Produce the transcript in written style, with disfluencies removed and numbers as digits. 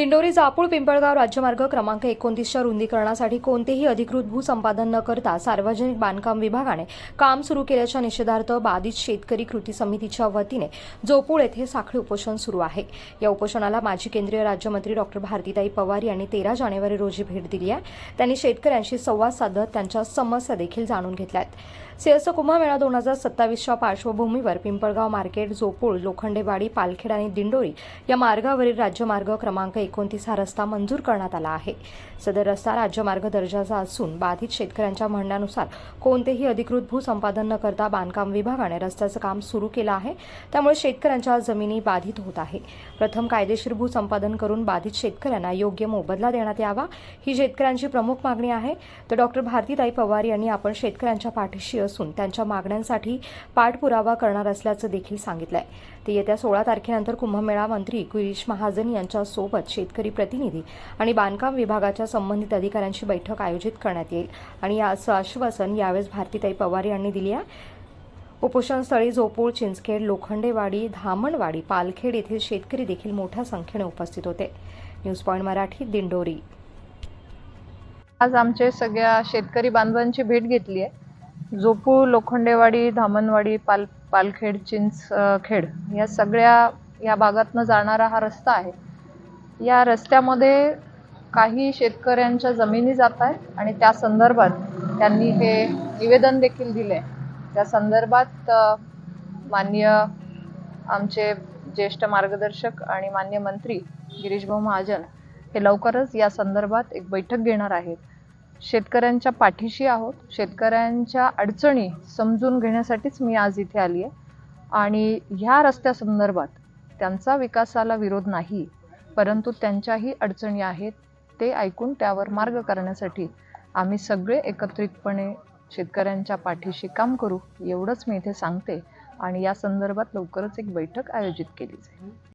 दिंडोरी जापूळ पिंपळगाव राज्यमार्ग क्रमांक 29च्या रुंदीकरणासाठी कोणतेही अधिकृत भूसंपादन न करता सार्वजनिक बांधकाम विभागाने काम सुरू केल्याच्या निषेधार्थ बाधित शेतकरी कृती समितीच्या वतीने जोपूळ येथे साखळी उपोषण सुरू आहे। या उपोषणाला माजी केंद्रीय राज्यमंत्री डॉ. भारतीताई पवार यांनी 13 जानेवारी रोजी भेट दिली आहे। त्यांनी शेतकऱ्यांशी संवाद साधत त्यांच्या समस्या देखील जाणून घेतल्या आहेत। सिंहस्थ कुंभमेळा 2027च्या पार्श्वभूमीवर पिंपळगाव मार्केट, जोपूळ, लोखंडेवाडी, पालखेड आणि दिंडोरी या मार्गावरील राज्यमार्ग क्रमांक 29 हा रस्ता मंजूर करण्यात आला आहे। सदर रस्ता राज्यमार्ग दर्जाचा असून बाधित शेतकऱ्यांच्या म्हणण्यानुसार कोणतेही अधिकृत भूसंपादन न करता बांधकाम विभागाने रस्त्याचं काम सुरू केलं आहे। त्यामुळे शेतकऱ्यांच्या जमिनी बाधित होत आहे। प्रथम कायदेशीर भूसंपादन करून बाधित शेतकऱ्यांना योग्य मोबदला देण्यात यावा ही शेतकऱ्यांची प्रमुख मागणी आहे। तर डॉ. भारतीताई पवार यांनी आपण शेतकऱ्यांच्या पाठीशी असून त्यांच्या मागण्यांसाठी पाठपुरावा करणार असल्याचं देखील सांगितलंय। ते येत्या 16 तारखेनंतर कुंभमेळा मंत्री गिरीश महाजन यांच्या सोबत शेतकरी प्रतिनिधी आणि बांधकाम विभागाच्या संबंधित अधिकाऱ्यांची बैठक आयोजित करण्यात येईल आणि याचं आश्वासन यावेळेस भारतीताई पवार यांनी दिले आहे। उपोषणस्थळी जोपूळ, चिंचखेड, लोखंडेवाडी, धामणवाडी, पालखेड येथील शेतकरी देखील मोठ्या संख्येने उपस्थित होते। News point Marathi, Dindori. आज आमचे सगळ्या शेतकरी बांधवांची भेट घेतली आहे। जोपूळ, लोखंडेवाडी, धामणवाडी, पालखेड, चिंचखेड या भागातनं जाणारा हा रस्ता आहे। या रस्त्यामध्ये काही शेतकऱ्यांच्या जमिनी जात आहेत आणि त्या संदर्भात त्यांनी हे निवेदन देखील दिले। त्या संदर्भात माननीय आमचे ज्येष्ठ मार्गदर्शक आणि माननीय मंत्री गिरीश भाऊ महाजन हे लवकरच या संदर्भात एक बैठक घेणार आहेत। शेतकऱ्यांच्या पाठीशी आहोत। शेतकऱ्यांच्या अडचणी समजून घेण्यासाठीच मी आज इथे आली आहे आणि ह्या रस्त्या संदर्भात त्यांचा विकासाला विरोध नाही, परंतु त्यांच्याही अडचणी आहेत ते ऐकून त्यावर मार्ग करण्यासाठी आम्ही सगळे एकत्रितपणे शेतकऱ्यांच्या पाठीशी काम करू एवढंच मी इथे सांगते आणि या संदर्भात लवकरच एक बैठक आयोजित केली जाईल।